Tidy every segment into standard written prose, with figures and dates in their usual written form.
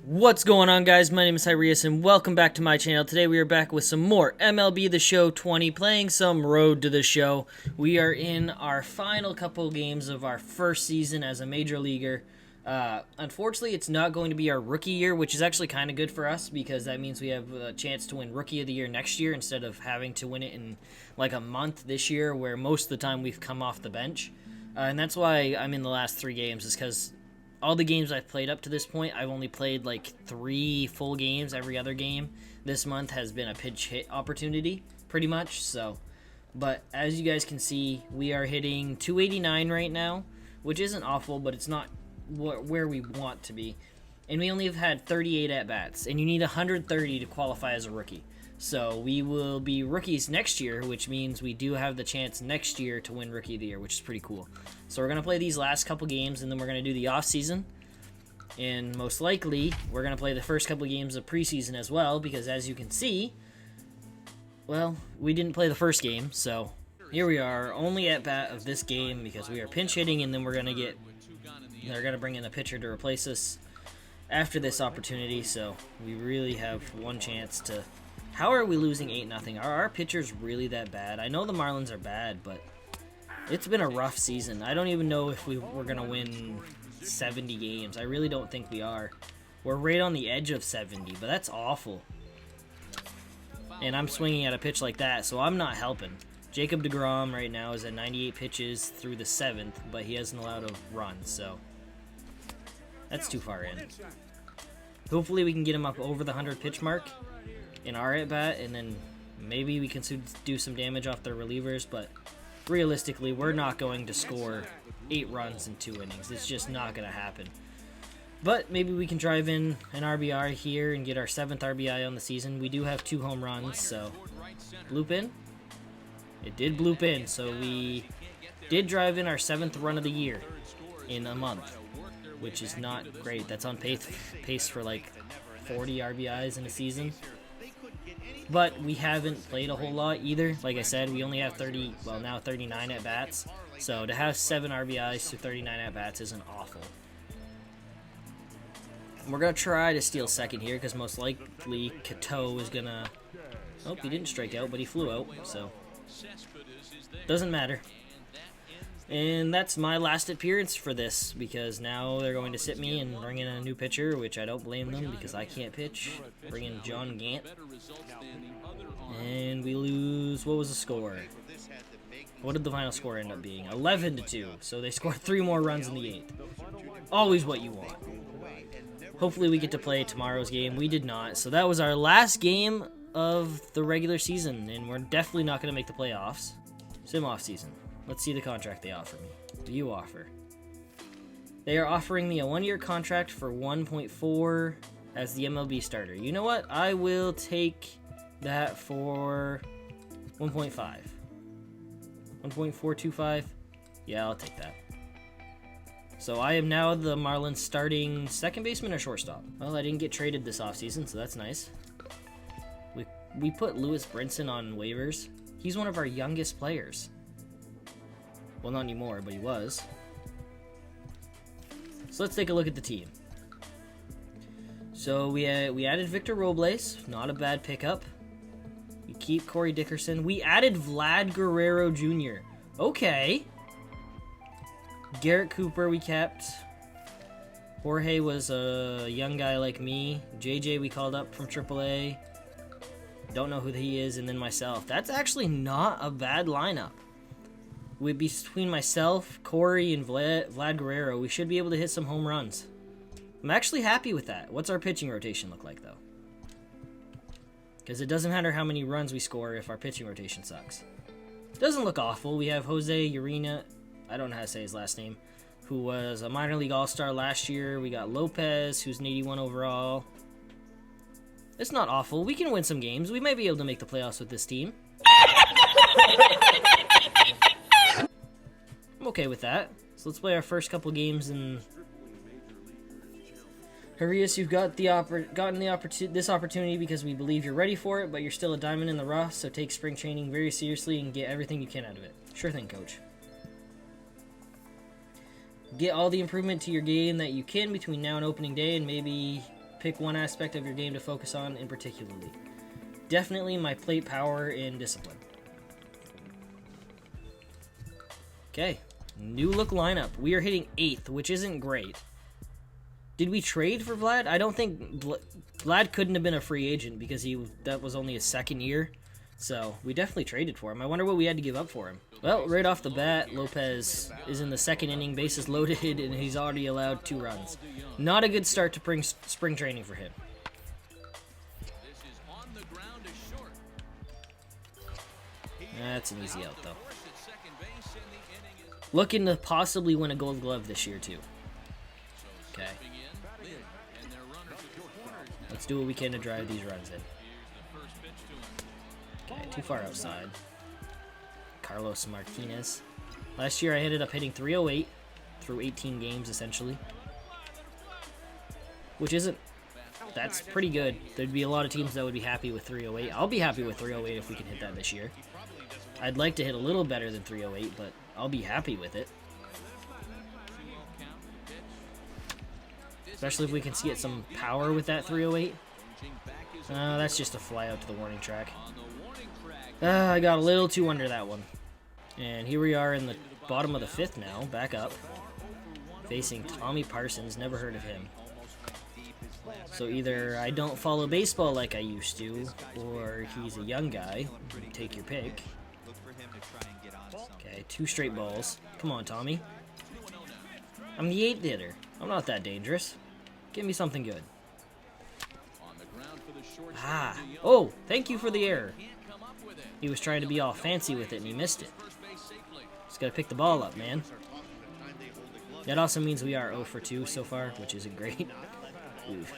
What's going on, guys? My name is Hyrius and welcome back to my channel. Today we are back with some more MLB The Show 20, playing some Road to the Show. We are in our final couple games of our first season as a major leaguer. Unfortunately, it's not going to be our rookie year, which is actually kind of good for us because that means we have a chance to win Rookie of the Year next year instead of having to win it in like a month this year where most of the time we've come off the bench. And that's why I'm in the last 3 games, is because all the games I've played up to this point, I've only played like 3 full games. Every other game this month has been a pinch hit opportunity, pretty much. So, but as you guys can see, we are hitting 289 right now, which isn't awful, but it's not where we want to be. And we only have had 38 at-bats, and you need 130 to qualify as a rookie. So we will be rookies next year, which means we do have the chance next year to win Rookie of the Year, which is pretty cool. So we're going to play these last couple games, and then we're going to do the off-season. And most likely, we're going to play the first couple games of preseason as well, because as you can see, well, we didn't play the first game. So here we are, only at-bat of this game, because we are pinch hitting, and then they're going to bring in a pitcher to replace us after this opportunity. So we really have one chance to... How are we losing 8-0? Are our pitchers really that bad? I know the Marlins are bad, but it's been a rough season. I don't even know if we're going to win 70 games. I really don't think we are. We're right on the edge of 70, but that's awful. And I'm swinging at a pitch like that, so I'm not helping. Jacob deGrom right now is at 98 pitches through the 7th, but he hasn't allowed a run, so that's too far in. Hopefully we can get him up over the 100 pitch mark in our at-bat, and then maybe we can do some damage off their relievers, but realistically, we're not going to score 8 runs in 2 innings. It's just not going to happen. But maybe we can drive in an RBI here and get our 7th RBI on the season. We do have 2 home runs, so bloop in. It did bloop in, so we did drive in our 7th run of the year in a month, which is not great. That's on pace for like 40 RBIs in a season. But we haven't played a whole lot either. Like I said, we only have 39 at-bats. So to have 7 RBIs to 39 at-bats isn't awful. We're going to try to steal second here because most likely Cato is going to... Oh, he didn't strike out, but he flew out. So doesn't matter. And that's my last appearance for this, because now they're going to sit me and bring in a new pitcher, which I don't blame them because I can't pitch. Bring in John Gant. And we lose... What was the score? What did the final score end up being? 11-2. So they scored 3 more runs in the 8th. Always what you want. Hopefully we get to play tomorrow's game. We did not. So that was our last game of the regular season, and we're definitely not going to make the playoffs. Sim off season. Let's see the contract they offer me. What do you offer? They are offering me a 1-year contract for 1.4 as the MLB starter. You know what? I will take that for 1.5. 1.425? Yeah, I'll take that. So I am now the Marlins starting second baseman or shortstop. Well, I didn't get traded this offseason, so that's nice. We put Lewis Brinson on waivers. He's one of our youngest players. Well, not anymore, but he was. So let's take a look at the team. So we added Victor Robles, not a bad pickup. We keep Corey Dickerson. We added Vlad Guerrero Jr. Okay. Garrett Cooper we kept. Jorge was a young guy like me. JJ we called up from AAA. Don't know who he is, and then myself. That's actually not a bad lineup. Between myself, Corey, and Vlad Guerrero, we should be able to hit some home runs. I'm actually happy with that. What's our pitching rotation look like, though? Because it doesn't matter how many runs we score if our pitching rotation sucks. It doesn't look awful. We have Jose Urena, I don't know how to say his last name, who was a minor league all-star last year. We got Lopez, who's an 81 overall. It's not awful. We can win some games. We might be able to make the playoffs with this team. I'm okay with that. So let's play our first couple games. And Hyrius, you've got this opportunity because we believe you're ready for it, but you're still a diamond in the rough, so take spring training very seriously and get everything you can out of it. Sure thing, coach. Get all the improvement to your game that you can between now and opening day, and maybe pick one aspect of your game to focus on in particularly. Definitely my plate power and discipline. Okay, new look lineup. We are hitting 8th, which isn't great. Did we trade for Vlad? I don't think Vlad couldn't have been a free agent because that was only his 2nd year. So we definitely traded for him. I wonder what we had to give up for him. Well, right off the bat, Lopez is in the 2nd inning, bases loaded, and he's already allowed 2 runs. Not a good start to spring training for him. That's an easy out, though. Looking to possibly win a Gold Glove this year, too. Okay. Let's do what we can to drive these runs in. Okay, too far outside. Carlos Martinez. Last year I ended up hitting 308 through 18 games, essentially. Which isn't... That's pretty good. There'd be a lot of teams that would be happy with 308. I'll be happy with 308 if we can hit that this year. I'd like to hit a little better than 308, but I'll be happy with it. Especially if we can get some power with that 308. That's just a fly out to the warning track. I got a little too under that one. And here we are in the bottom of the 5th now, back up. Facing Tommy Parsons, never heard of him. So either I don't follow baseball like I used to, or he's a young guy. Take your pick. Okay, 2 straight balls. Come on, Tommy. I'm the 8th hitter. I'm not that dangerous. Give me something good. Oh, thank you for the error. He was trying to be all fancy with it and he missed it. Just gotta pick the ball up, man. That also means we are 0 for 2 so far, which isn't great. Oof.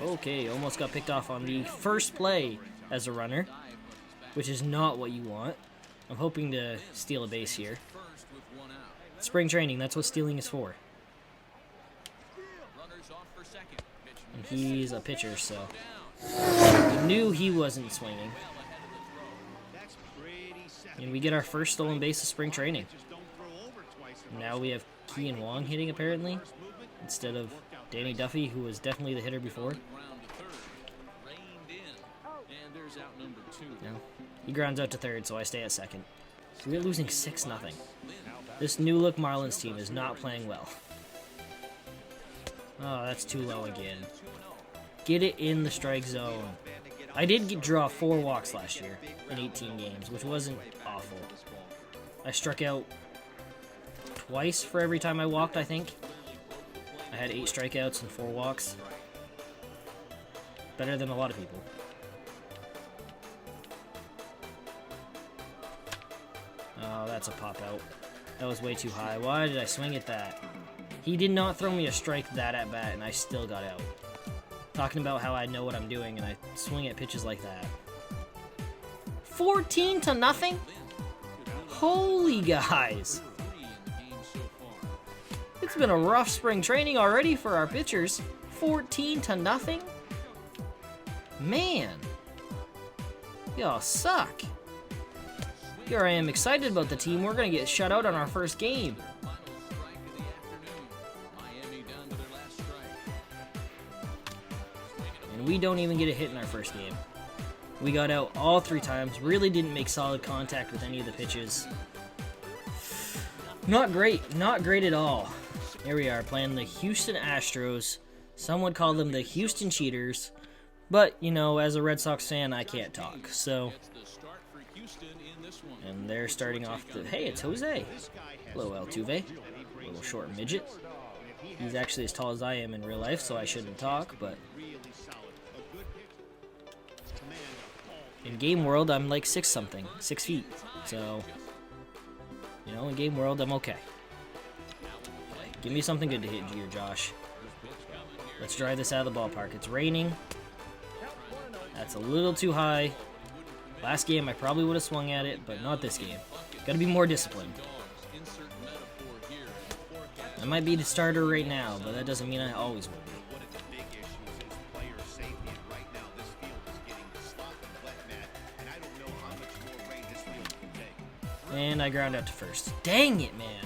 Okay, almost got picked off on the first play as a runner, which is not what you want. I'm hoping to steal a base here. Spring training, that's what stealing is for. And he's a pitcher, so I knew he wasn't swinging. And we get our first stolen base of spring training. Now we have Kian Wong hitting, apparently, instead of Danny Duffy, who was definitely the hitter before. No, he grounds out to 3rd, so I stay at 2nd. So we're losing 6-0. This new look Marlins team is not playing well. Oh, that's too low again. Get it in the strike zone. I did draw 4 walks last year in 18 games, which wasn't awful. I struck out twice for every time I walked, I think. I had 8 strikeouts and 4 walks. Better than a lot of people. Oh, that's a pop out. That was way too high. Why did I swing at that? He did not throw me a strike that at bat, and I still got out. Talking about how I know what I'm doing, and I swing at pitches like that. 14-0? Holy guys! It's been a rough spring training already for our pitchers. 14-0? Man! Y'all suck. Here I am excited about the team. We're gonna get shut out on our first game. And we don't even get a hit in our first game. We got out all 3 times. Really didn't make solid contact with any of the pitches. Not great. Not great at all. Here we are playing the Houston Astros. Some would call them the Houston Cheaters. But, you know, as a Red Sox fan, I can't talk. So, and they're starting off the... Hey, it's Jose. Hello, Altuve. Little short midget. He's actually as tall as I am in real life, so I shouldn't talk, but... In game world, I'm like 6-something. 6 feet. So, you know, in game world, I'm okay. Give me something good to hit here, Josh. Let's drive this out of the ballpark. It's raining. That's a little too high. Last game, I probably would have swung at it, but not this game. Gotta be more disciplined. I might be the starter right now, but that doesn't mean I always will be. And I ground out to 1st. Dang it, man.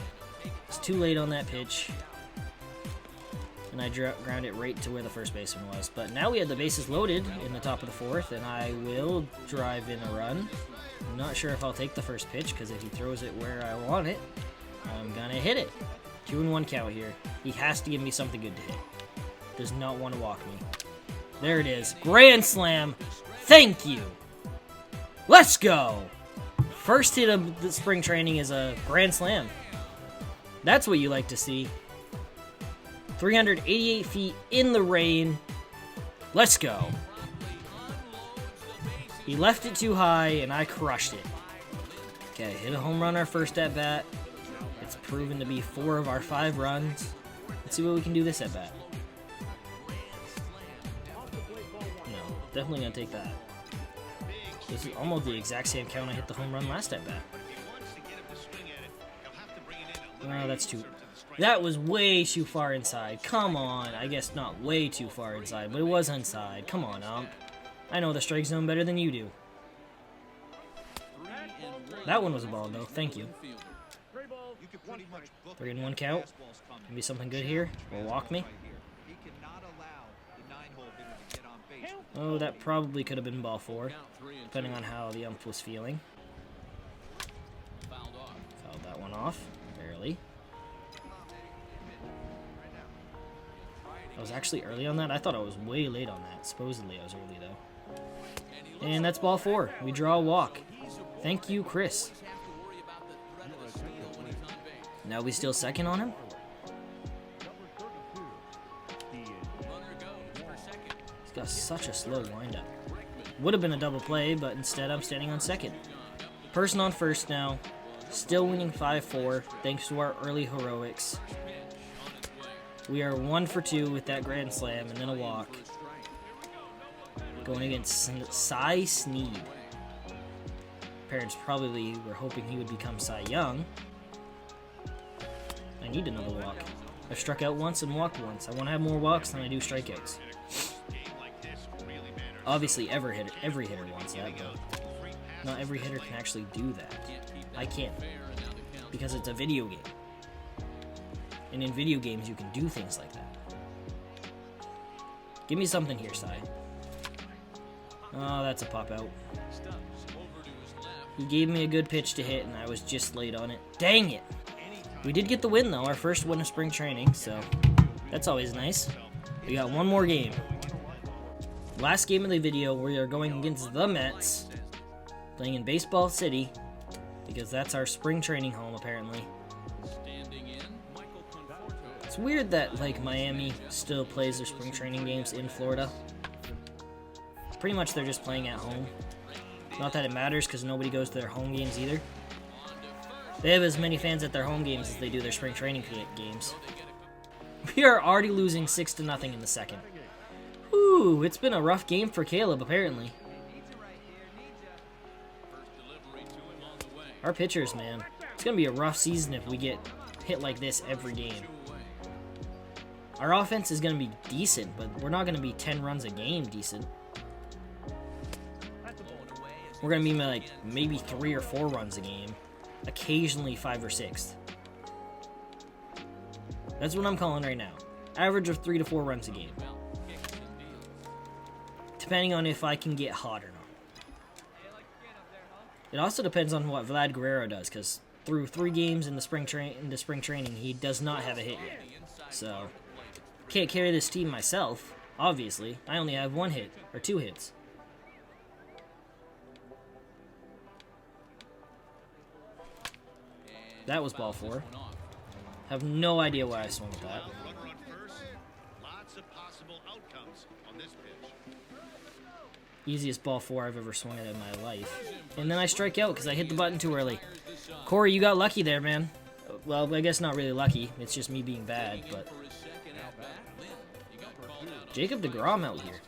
It's too late on that pitch. And and I ground it right to where the first baseman was. But now we have the bases loaded in the top of the fourth, and I will drive in a run. I'm not sure if I'll take the first pitch, because if he throws it where I want it, I'm gonna hit it. 2-1 count here. He has to give me something good to hit. Does not want to walk me. There it is. Grand slam. Thank you. Let's go. First hit of the spring training is a grand slam. That's what you like to see. 388 feet in the rain. Let's go. He left it too high, and I crushed it. Okay, hit a home run our first at-bat. It's proven to be 4 of our 5 runs. Let's see what we can do this at-bat. No, definitely gonna take that. This is almost the exact same count I hit the home run last at-bat. Oh, that's too... That was way too far inside. Come on. I guess not way too far inside, but it was inside. Come on, ump. I know the strike zone better than you do. That one was a ball, though. Thank you. 3-1 count. Maybe something good here. Will walk me. Oh, that probably could have been ball 4, depending on how the ump was feeling. Fouled that one off. Barely. I was actually early on that? I thought I was way late on that. Supposedly I was early, though. And that's ball 4. We draw a walk. Thank you, Chris. Now we still second on him? He's got such a slow windup. Would have been a double play, but instead I'm standing on second. Person on first now. Still winning 5-4, thanks to our early heroics. We are 1 for 2 with that grand slam and then a walk. Going against Cy Sneed. Parents probably were hoping he would become Cy Young. I need another walk. I've struck out once and walked once. I want to have more walks than I do strikeouts. Obviously, every hitter wants that, but not every hitter can actually do that. I can't, because it's a video game. And in video games, you can do things like that. Give me something here, Cy. Oh, that's a pop out. He gave me a good pitch to hit, and I was just late on it. Dang it! We did get the win, though. Our first win of spring training, so that's always nice. We got one more game. Last game of the video, we are going against the Mets. Playing in Baseball City, because that's our spring training home, apparently. It's weird that, like, Miami still plays their spring training games in Florida. Pretty much they're just playing at home. Not that it matters, because nobody goes to their home games either. They have as many fans at their home games as they do their spring training games. We are already losing 6-0 in the second. Ooh, it's been a rough game for Caleb, apparently. Our pitchers, man. It's going to be a rough season if we get hit like this every game. Our offense is going to be decent, but we're not going to be 10 runs a game decent. We're going to be like maybe 3 or 4 runs a game. Occasionally 5 or 6. That's what I'm calling right now. Average of 3 to 4 runs a game. Depending on if I can get hot or not. It also depends on what Vlad Guerrero does, because through 3 games in the spring training, he does not have a hit yet. So, can't carry this team myself, obviously. I only have 1 hit, or 2 hits. That was ball 4. Have no idea why I swung with that. Easiest ball 4 I've ever swung at in my life. And then I strike out because I hit the button too early. Corey, you got lucky there, man. Well, I guess not really lucky. It's just me being bad, but... Jacob deGrom out here.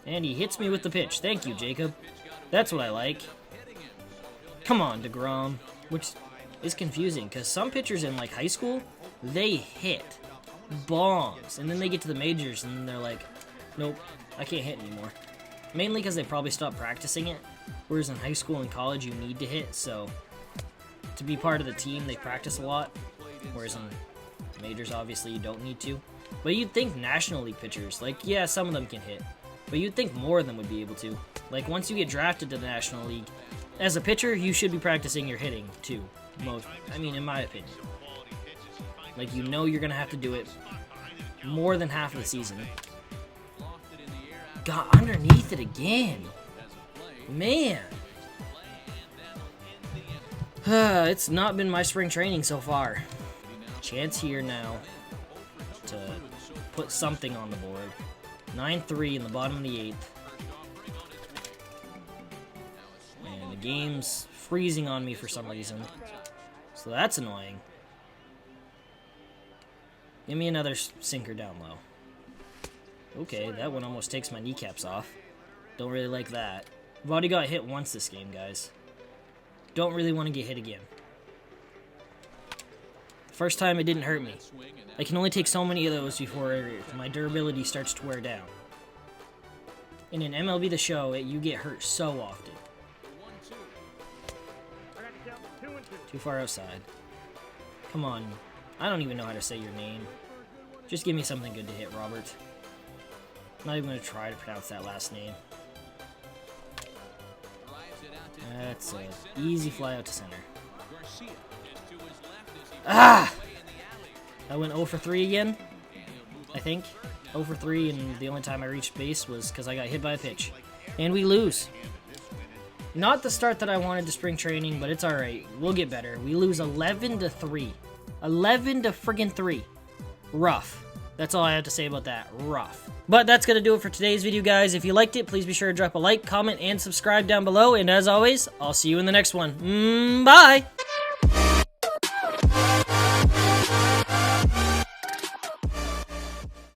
And he hits me with the pitch. Thank you, Jacob. That's what I like. Come on, deGrom. Which is confusing, because some pitchers in, like, high school, they hit bombs. And then they get to the majors, and they're like, nope, I can't hit anymore. Mainly because they probably stopped practicing it. Whereas in high school and college, you need to hit, so... To be part of the team, they practice a lot. Whereas in Majors, obviously, you don't need to. But you'd think National League pitchers, like, yeah, some of them can hit. But you'd think more of them would be able to. Like, once you get drafted to the National League, as a pitcher, you should be practicing your hitting, too. In my opinion. Like, you know you're going to have to do it more than half of the season. Got underneath it again. Man. It's not been my spring training so far. Chance here now to put something on the board. 9-3 in the bottom of the 8th. And the game's freezing on me for some reason. So that's annoying. Give me another sinker down low. Okay, that one almost takes my kneecaps off. Don't really like that. I've already got hit once this game, guys. Don't really want to get hit again. First time it didn't hurt me. I can only take so many of those before my durability starts to wear down. And in MLB The Show, you get hurt so often. Too far outside. Come on. I don't even know how to say your name. Just give me something good to hit, Robert. I'm not even going to try to pronounce that last name. That's an easy fly out to center. Ah! I went 0 for 3 again, I think. 0 for 3, and the only time I reached base was because I got hit by a pitch. And we lose. Not the start that I wanted to spring training, but it's alright. We'll get better. We lose 11-3. 11-3. Rough. That's all I have to say about that. Rough. But that's going to do it for today's video, guys. If you liked it, please be sure to drop a like, comment, and subscribe down below. And as always, I'll see you in the next one. Bye!